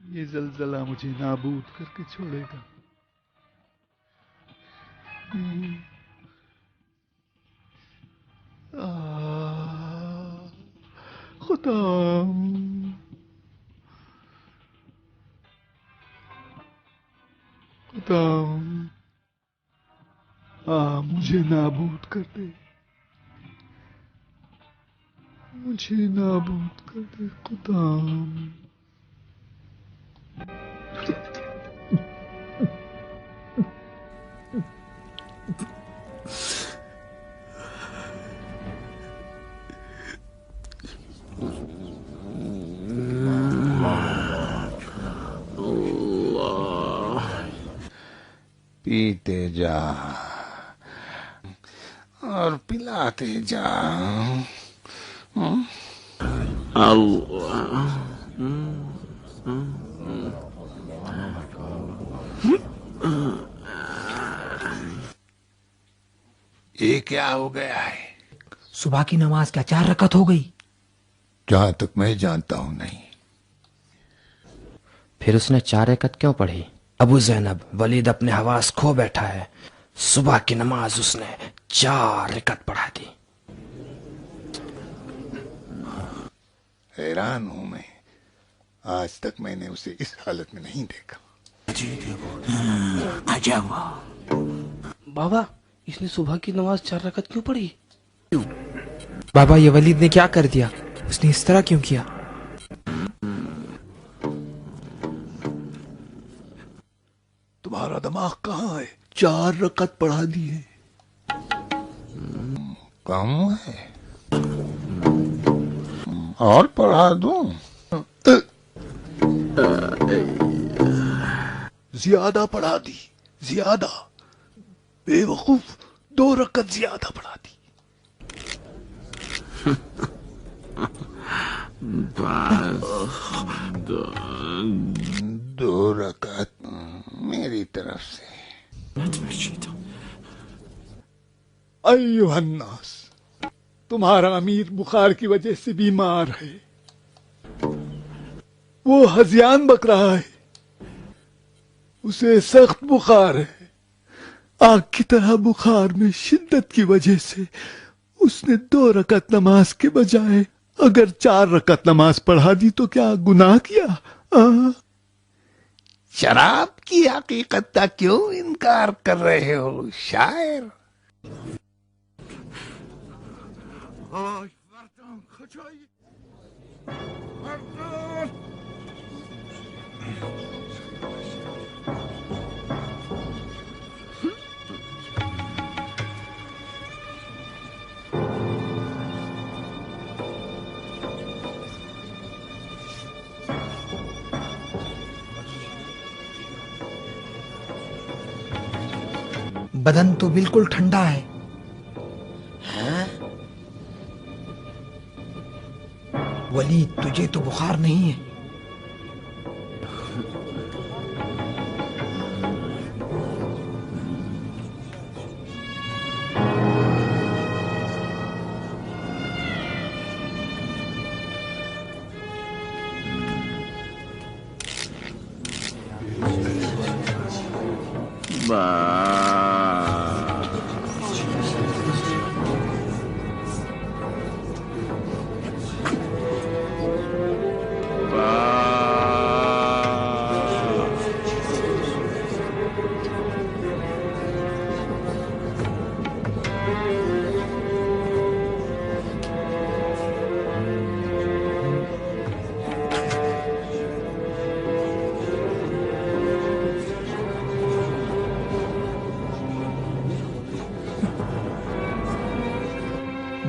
یہ زلزلہ مجھے نابود کر کے چھوڑے گا. خدام، خدام، مجھے نابود کر دے، مجھے نابود کر دے خدام. پیتے جا اور پلاتے جا. اللہ، یہ کیا ہو گیا ہے؟ صبح کی نماز کیا 4 رکعت ہو گئی؟ جہاں تک میں جانتا ہوں نہیں. پھر اس نے 4 رکعت کیوں پڑھی؟ ابو زینب، ولید اپنے حواس کھو بیٹھا ہے. صبح کی نماز اس نے 4 رکعت پڑھا دی. حیران ہوں میں، آج تک میں نے اسے اس حالت میں نہیں دیکھا. بابا، اس نے صبح کی نماز 4 رکعت کیوں پڑھی؟ بابا، یہ ولید نے کیا کر دیا؟ اس نے اس طرح کیوں کیا؟ تمہارا دماغ کہاں ہے؟ 4 رکعت پڑھا دی ہے. کم ہے اور پڑھا دوں؟ زیادہ پڑھا دی، زیادہ. بے وقوف، 2 رکعت زیادہ پڑھا دی. دو رکعت میری طرف سے. ایوہ الناس، تمہارا امیر بخار کی وجہ سے بیمار ہے. وہ ہذیان بک رہا ہے، اسے سخت بخار ہے. آگ کی طرح بخار میں شدت کی وجہ سے اس نے 2 رکعت نماز کے بجائے اگر 4 رکعت نماز پڑھا دی تو کیا گناہ کیا؟ شراب کی حقیقت کا کیوں انکار کر رہے ہو شاعر؟ بدن تو بالکل ٹھنڈا ہے. ولید، تجھے تو بخار نہیں ہے.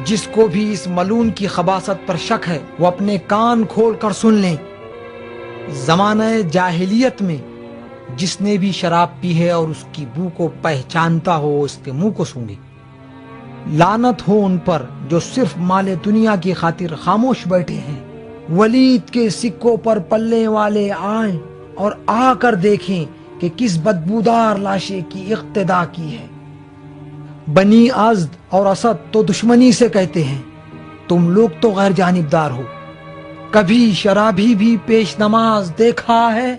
جس کو بھی اس ملون کی خباثت پر شک ہے وہ اپنے کان کھول کر سن لیں۔ زمانہ جاہلیت میں جس نے بھی شراب پی ہے اور اس کی بو کو پہچانتا ہو اس کے منہ کو سونگے۔ لعنت ہو ان پر جو صرف مال دنیا کی خاطر خاموش بیٹھے ہیں۔ ولید کے سکوں پر پلنے والے آئیں اور آ کر دیکھیں کہ کس بدبودار لاشے کی اقتدا کی ہے۔ بنی ازد اور اسد تو دشمنی سے کہتے ہیں، تم لوگ تو غیر جانبدار ہو۔ کبھی شرابی بھی پیش نماز دیکھا ہے؟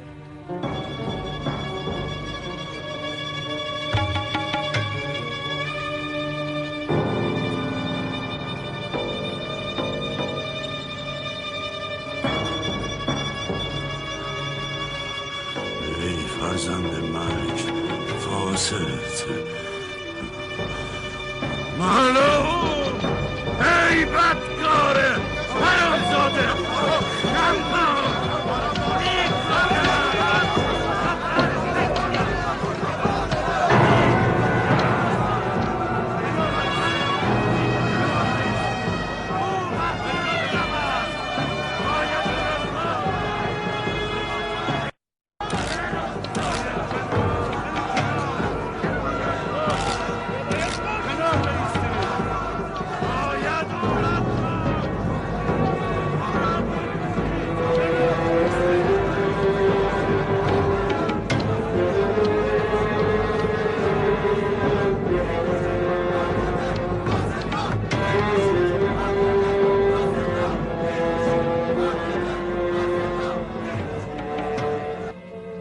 ای فرزند مرگ فاسد معلوم، ای بدکار حرامزاده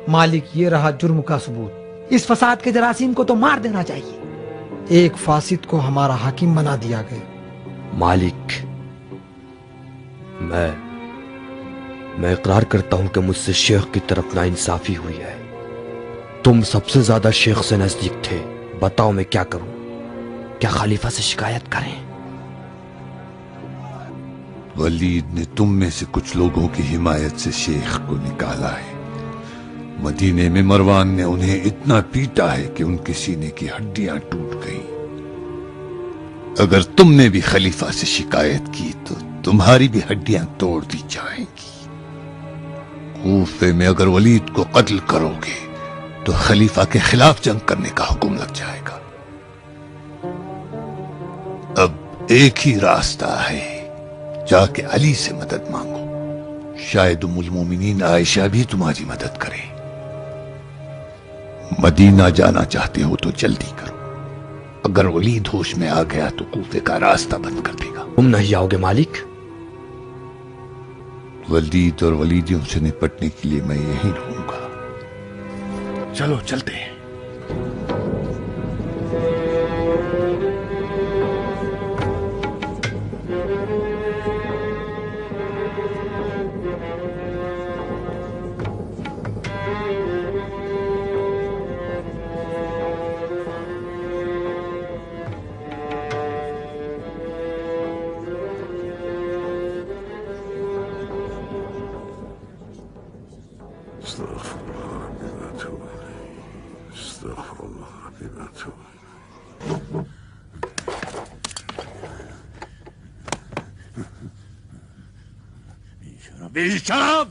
مالک یہ رہا جرم کا ثبوت۔ اس فساد کے جراثیم کو تو مار دینا چاہیے۔ ایک فاسد کو ہمارا حاکم بنا دیا گیا۔ مالک، میں اقرار کرتا ہوں کہ مجھ سے شیخ کی طرف ناانصافی ہوئی ہے۔ تم سب سے زیادہ شیخ سے نزدیک تھے، بتاؤ میں کیا کروں؟ کیا خلیفہ سے شکایت کریں؟ ولید نے تم میں سے کچھ لوگوں کی حمایت سے شیخ کو نکالا ہے۔ مدینے میں مروان نے انہیں اتنا پیٹا ہے کہ ان کے سینے کی ہڈیاں ٹوٹ گئیں۔ اگر تم نے بھی خلیفہ سے شکایت کی تو تمہاری بھی ہڈیاں توڑ دی جائیں گی۔ کوفے میں اگر ولید کو قتل کرو گے تو خلیفہ کے خلاف جنگ کرنے کا حکم لگ جائے گا۔ اب ایک ہی راستہ ہے، جا کے علی سے مدد مانگو، شاید ام المومنین عائشہ بھی تمہاری مدد کرے۔ مدینہ جانا چاہتے ہو تو جلدی کرو، اگر ولید ہوش میں آ گیا تو کوفے کا راستہ بند کر دے گا۔ تم نہیں آؤ گے مالک؟ ولید اور ولیدیوں سے نپٹنے کے لیے میں یہیں رہوں گا۔ چلو چلتے ہیں۔ بیشرف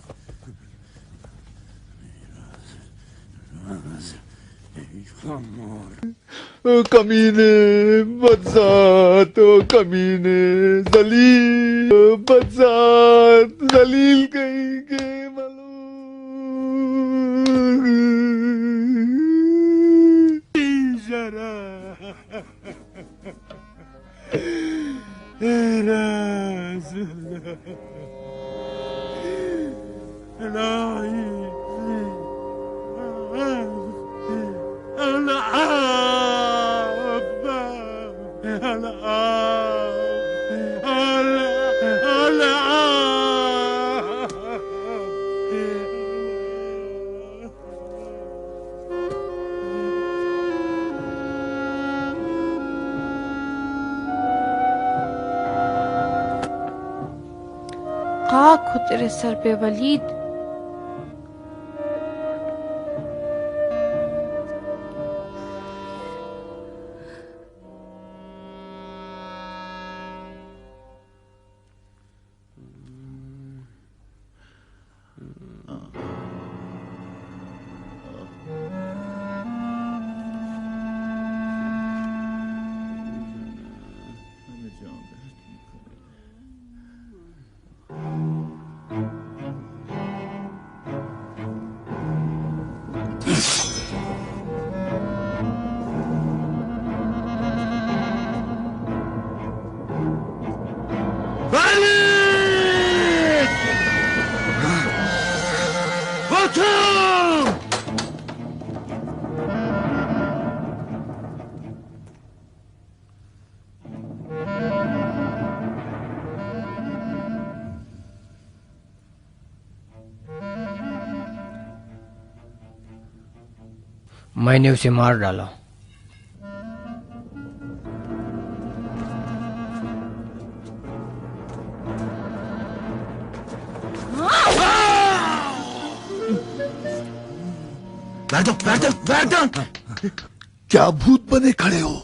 کمینے بدذات، کمینے ذلیل بدذات، ذلیل کہیں کے خاک ہو تیرے سر پہ ولید۔ ولید! حکم! میں نے اسے مار ڈالا. کیا بھوت بنے کھڑے ہو؟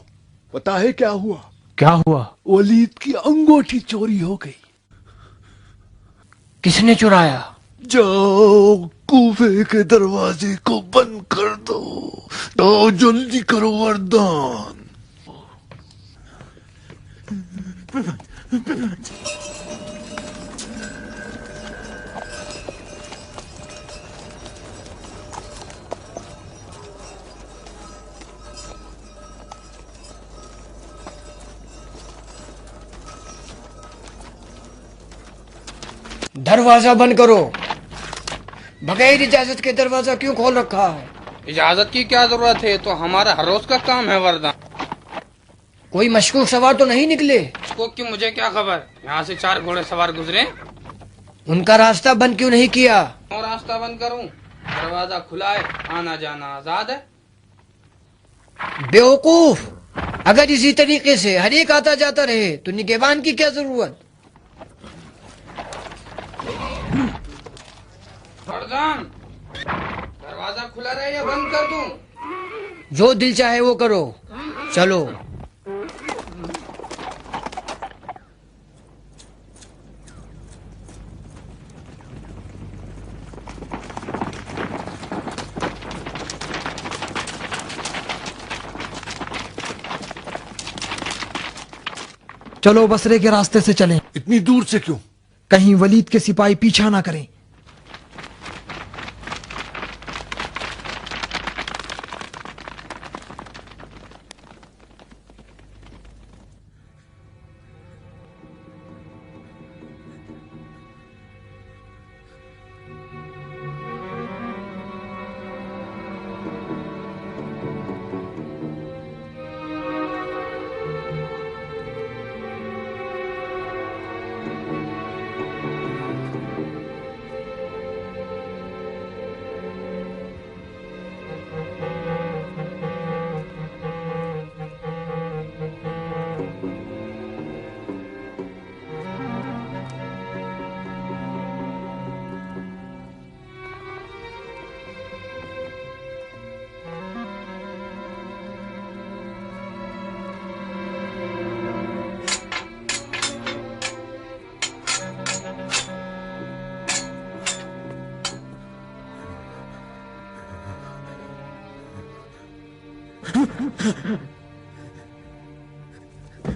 پتا ہے کیا ہوا؟ کیا ہوا؟ ولید کی انگوٹھی چوری ہو گئی. کس نے چرایا؟ جاؤ کوفے کے دروازے کو بند کر دو. جاؤ جلدی کرو وردان. دروازہ بند کرو. بغیر اجازت کے دروازہ کیوں کھول رکھا ہے؟ اجازت کی کیا ضرورت ہے؟ تو ہمارا ہر روز کا کام ہے وردان. کوئی مشکوک سوار تو نہیں نکلے؟ اس کو کہ مجھے کیا خبر؟ یہاں سے 4 گھوڑے سوار گزرے. ان کا راستہ بند کیوں نہیں کیا؟ اور راستہ بند کروں؟ دروازہ کھلا ہے، آنا جانا آزاد ہے. بیوقوف! اگر اسی طریقے سے ہر ایک آتا جاتا رہے تو نگہبان کی کیا ضرورت؟ وردان، دروازہ کھلا رہے یا بند کر دوں؟ جو دل چاہے وہ کرو. چلو. چلو بصرے کے راستے سے چلیں. اتنی دور سے کیوں؟ کہیں ولید کے سپاہی پیچھا نہ کریں.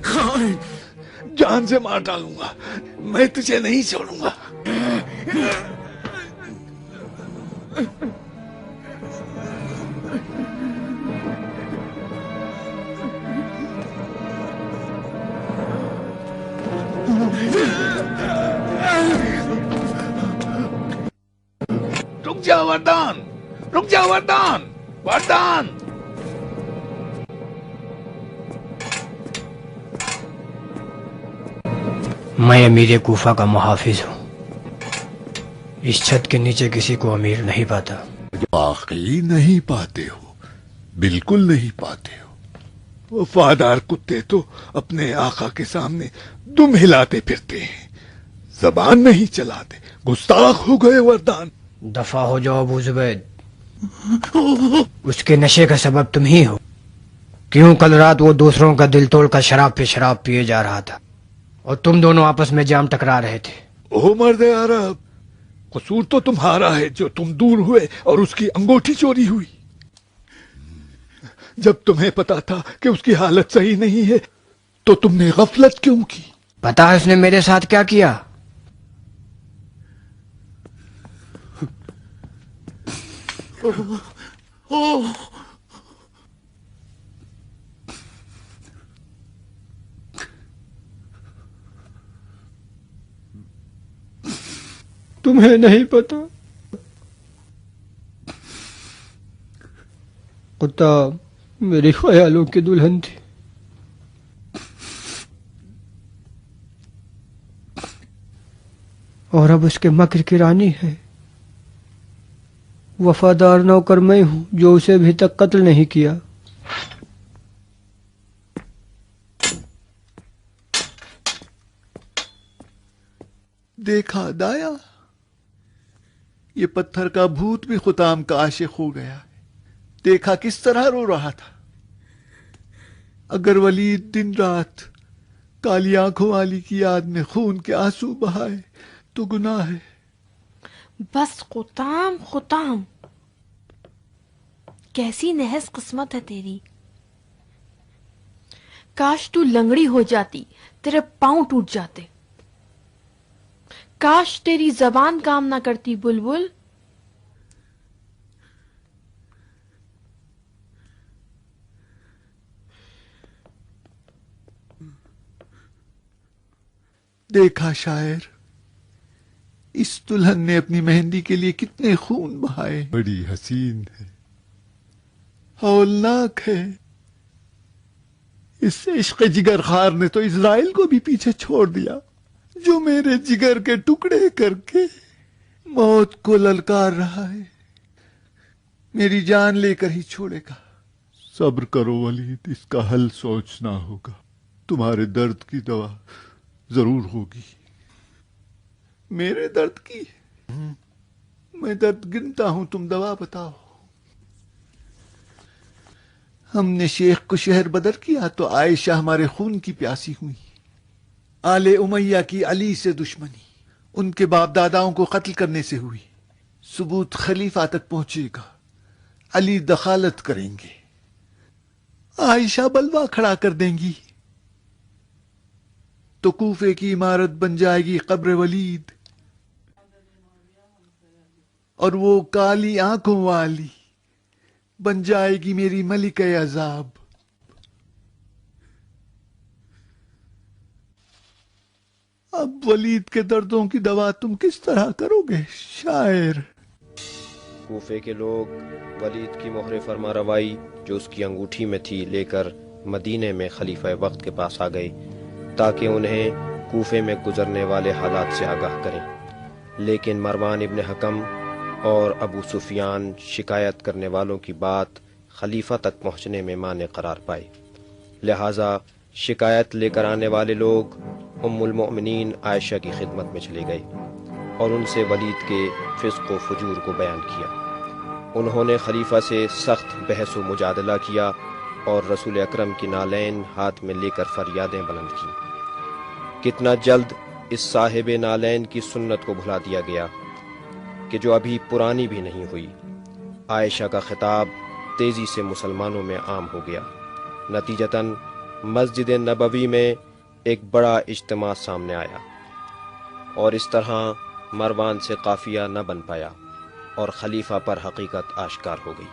خائن! جان سے مار ڈالوں گا. میں تجھے نہیں چھوڑوں گا. رک جا وردان! رک جا وردان! وردان! میں امیر کوفہ کا محافظ ہوں. اس چھت کے نیچے کسی کو امیر نہیں پاتا. واقعی نہیں پاتے ہو. بالکل نہیں پاتے ہو. وفادار کتے تو اپنے آقا کے سامنے دم ہلاتے پھرتے ہیں، زبان نہیں چلاتے. گستاخ ہو گئے وردان. دفع ہو جاؤ ابو زبید. اس کے نشے کا سبب تم ہی ہو. کیوں کل رات وہ دوسروں کا دل توڑ کر شراب پہ شراب پیے جا رہا تھا اور تم دونوں آپس میں جام ٹکرا رہے تھے. او مرد عرب، قصور تو تمہارا ہے جو تم دور ہوئے اور اس کی انگوٹھی چوری ہوئی. جب تمہیں پتا تھا کہ اس کی حالت صحیح نہیں ہے تو تم نے غفلت کیوں کی؟ پتا ہے اس نے میرے ساتھ کیا کیا؟ تمہیں نہیں پتا کتا میری خیالوں کی دلہن تھی. اور اب اس کے مکر کی رانی ہے. وفادار نوکر میں ہوں جو اسے ابھی تک قتل نہیں کیا. دیکھا دایا، یہ پتھر کا بھوت بھی خطام کا عاشق ہو گیا. دیکھا کس طرح رو رہا تھا. اگر ولید دن رات کالی آنکھوں والی کی یاد میں خون کے آنسو بہائے تو گناہ ہے. بس خطام خطام، کیسی نحس قسمت ہے تیری. کاش تو لنگڑی ہو جاتی، تیرے پاؤں ٹوٹ جاتے. کاش تیری زبان کام نہ کرتی بلبل. دیکھا شاعر، اس دلہن نے اپنی مہندی کے لیے کتنے خون بہائے. بڑی حسین ہے، ہولناک ہے. اس عشق جگر خار نے تو اسرائیل کو بھی پیچھے چھوڑ دیا، جو میرے جگر کے ٹکڑے کر کے موت کو للکار رہا ہے. میری جان لے کر ہی چھوڑے گا. صبر کرو ولید، اس کا حل سوچنا ہوگا. تمہارے درد کی دوا ضرور ہوگی. میرے درد کی؟ میں درد گنتا ہوں، تم دوا بتاؤ. ہم نے شیخ کو شہر بدر کیا تو عائشہ ہمارے خون کی پیاسی ہوئی. آل امیہ کی علی سے دشمنی ان کے باپ داداؤں کو قتل کرنے سے ہوئی. ثبوت خلیفہ تک پہنچے گا، علی دخالت کریں گے، عائشہ بلوا کھڑا کر دیں گی تو کوفے کی عمارت بن جائے گی قبر ولید. اور وہ کالی آنکھوں والی بن جائے گی میری ملکہ عذاب. اب ولید کے دردوں کی دوا تم کس طرح کرو گے شاعر؟ کوفے کے لوگ ولید کی مہر فرما روائی جو اس کی انگوٹھی میں تھی لے کر مدینے میں خلیفہ وقت کے پاس آ گئے تاکہ انہیں کوفے میں گزرنے والے حالات سے آگاہ کریں. لیکن مروان ابن حکم اور ابو سفیان شکایت کرنے والوں کی بات خلیفہ تک پہنچنے میں مانع قرار پائے. لہٰذا شکایت لے کر آنے والے لوگ ام المؤمنین عائشہ کی خدمت میں چلے گئے اور ان سے ولید کے فسق و فجور کو بیان کیا. انہوں نے خلیفہ سے سخت بحث و مجادلہ کیا اور رسول اکرم کی نالین ہاتھ میں لے کر فریادیں بلند کی. کتنا جلد اس صاحب نالین کی سنت کو بھلا دیا گیا کہ جو ابھی پرانی بھی نہیں ہوئی. عائشہ کا خطاب تیزی سے مسلمانوں میں عام ہو گیا. نتیجتاً مسجد نبوی میں ایک بڑا اجتماع سامنے آیا اور اس طرح مروان سے قافیہ نہ بن پایا اور خلیفہ پر حقیقت آشکار ہو گئی.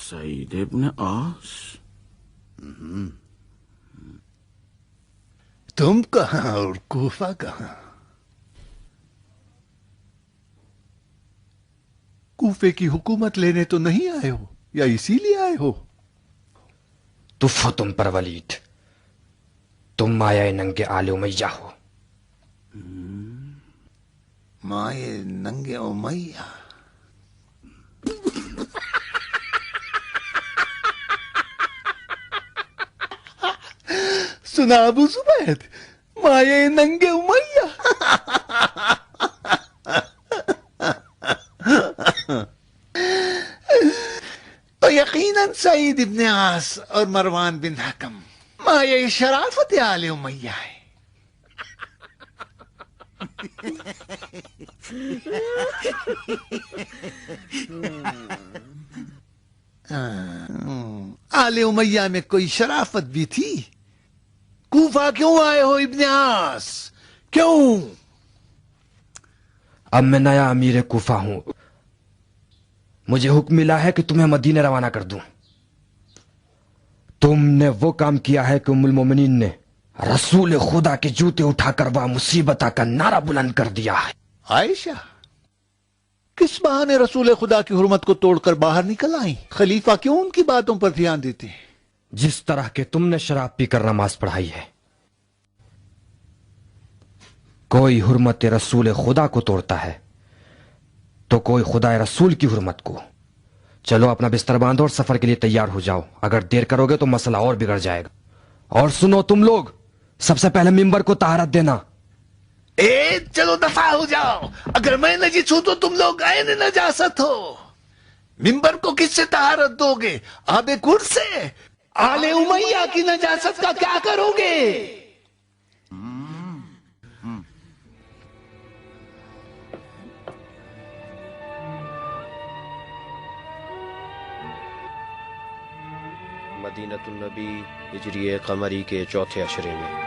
سعید ابن عاص، تم کہاں اور کوفہ کہاں؟ کوفے کی حکومت لینے تو نہیں آئے ہو یا اسی لیے آئے ہو؟ تف ہو تم پر ولید، تم مایہ ننگے آل امیہ ہو. مائے ننگے امیہ؟ سنا ابو زبید، مایہ ننگے امیہ. تو یقیناً سعید ابن عاص اور مروان بن حکم مایہ شرافت آل امیہ ہے. آل امیہ میں کوئی شرافت بھی تھی. کوفہ کیوں آئے ہو ابن عاص؟ کیوں؟ اب میں نیا امیر کوفہ ہوں. مجھے حکم ملا ہے کہ تمہیں مدینے روانہ کر دوں. تم نے وہ کام کیا ہے کہ ام المومنین نے رسول خدا کے جوتے اٹھا کر وہ مصیبت کا نعرہ بلند کر دیا ہے. عائشہ کس بہانے رسول خدا کی حرمت کو توڑ کر باہر نکل آئیں؟ خلیفہ کیوں ان کی باتوں پر دھیان دیتے ہیں؟ جس طرح کہ تم نے شراب پی کر نماز پڑھائی ہے. کوئی حرمت رسول خدا کو توڑتا ہے تو کوئی خدا رسول کی حرمت کو. چلو اپنا بستر باندھو اور سفر کے لیے تیار ہو جاؤ. اگر دیر کرو گے تو مسئلہ اور بگڑ جائے گا. اور سنو تم لوگ، سب سے پہلے ممبر کو طہارت دینا. چلو دفع ہو جاؤ. اگر میں نجس ہوں تو تم لوگ عین نجاست ہو. ممبر کو کس سے طہارت دو گے؟ آب کر سے. آل امیہ کی نجاست کا کیا کرو گے؟ مدینۃ النبی ہجری قمری کے چوتھے عشرے میں.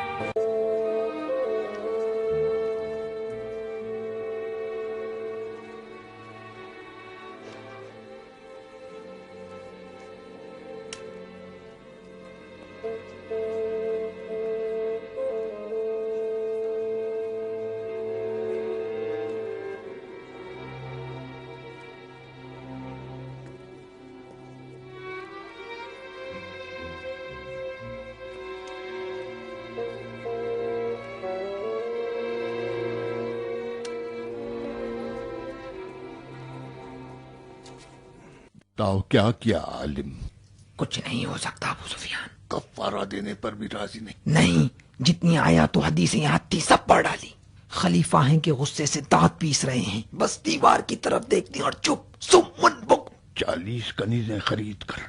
کیا کیا عالم؟ کچھ نہیں ہو سکتا ابو سفیان. کفارہ دینے پر بھی راضی نہیں؟ نہیں، جتنی آیات و حدیثیں یاد تھی سب پڑھ ڈالی. خلیفہ ہیں کہ غصے سے دانت پیس رہے ہیں، بس دیوار کی طرف دیکھتے ہیں اور چپ سمن بک. 40 کنیزیں خرید کر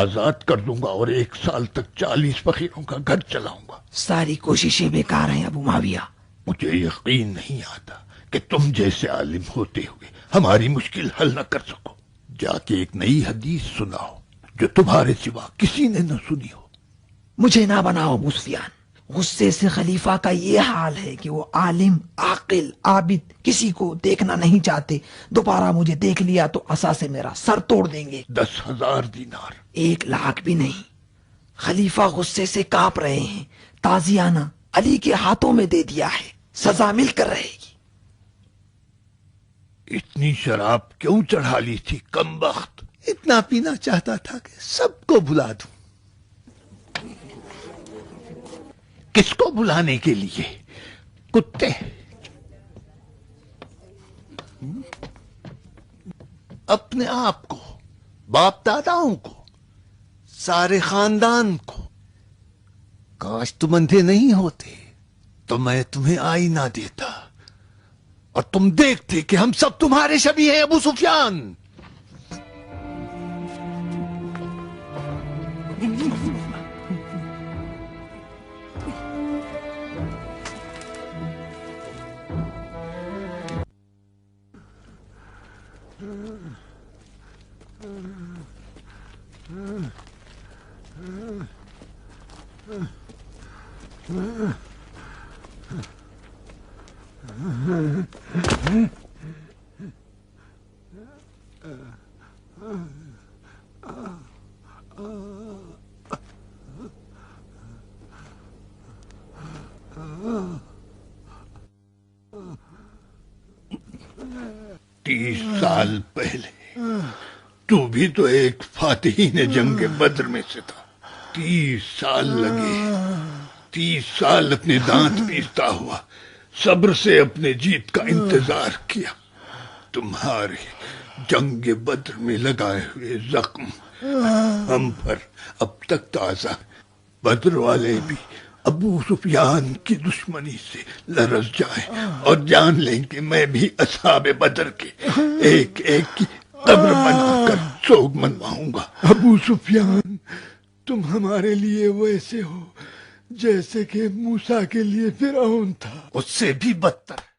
آزاد کر دوں گا اور 1 سال تک 40 فقیروں کا گھر چلاؤں گا. ساری کوششیں بیکار ہیں ابو معاویہ. مجھے یقین نہیں آتا کہ تم جیسے عالم ہوتے ہوئے ہماری مشکل حل نہ کر سکو. جا کے ایک نئی حدیث سناؤ جو تمہارے سوا کسی نے نہ سنی ہو. مجھے نہ بناؤ ابو سفیان. غصے سے خلیفہ کا یہ حال ہے کہ وہ عالم، عاقل، عابد کسی کو دیکھنا نہیں چاہتے. دوبارہ مجھے دیکھ لیا تو عصا سے میرا سر توڑ دیں گے. 10,000 دینار. 1 لاکھ بھی نہیں. خلیفہ غصے سے کانپ رہے ہیں. تازیانہ علی کے ہاتھوں میں دے دیا ہے، سزا مل کر رہے گی. اتنی شراب کیوں چڑھا لی تھی کم بخت؟ اتنا پینا چاہتا تھا کہ سب کو بلا دوں. کس کو بلانے کے لیے؟ کتے. اپنے آپ کو، باپ داداؤں کو، سارے خاندان کو. کاش تم اندھے نہیں ہوتے تو میں تمہیں آئینہ دیتا اور تم دیکھتے کہ ہم سب تمہارے شبیہ ہیں ابو سفیان. سال پہلے تو بھی تو ایک فاتحین جنگ بدر میں سے تھا. 30 سال لگے. 30 سال اپنے دانت پیستا ہوا صبر سے اپنے جیت کا انتظار کیا. تمہارے جنگ بدر میں لگائے ہوئے زخم ہم پر اب تک تازہ. بدر والے بھی ابو سفیان کی دشمنی سے لرز جائیں اور جان لیں کہ میں بھی اصحاب بدر کے ایک ایک کی قبر بنا کر سوگ منواؤں گا۔ ابو سفیان، تم ہمارے لیے ویسے ہو جیسے کہ موسیٰ کے لیے فرعون تھا، اس سے بھی بدتر۔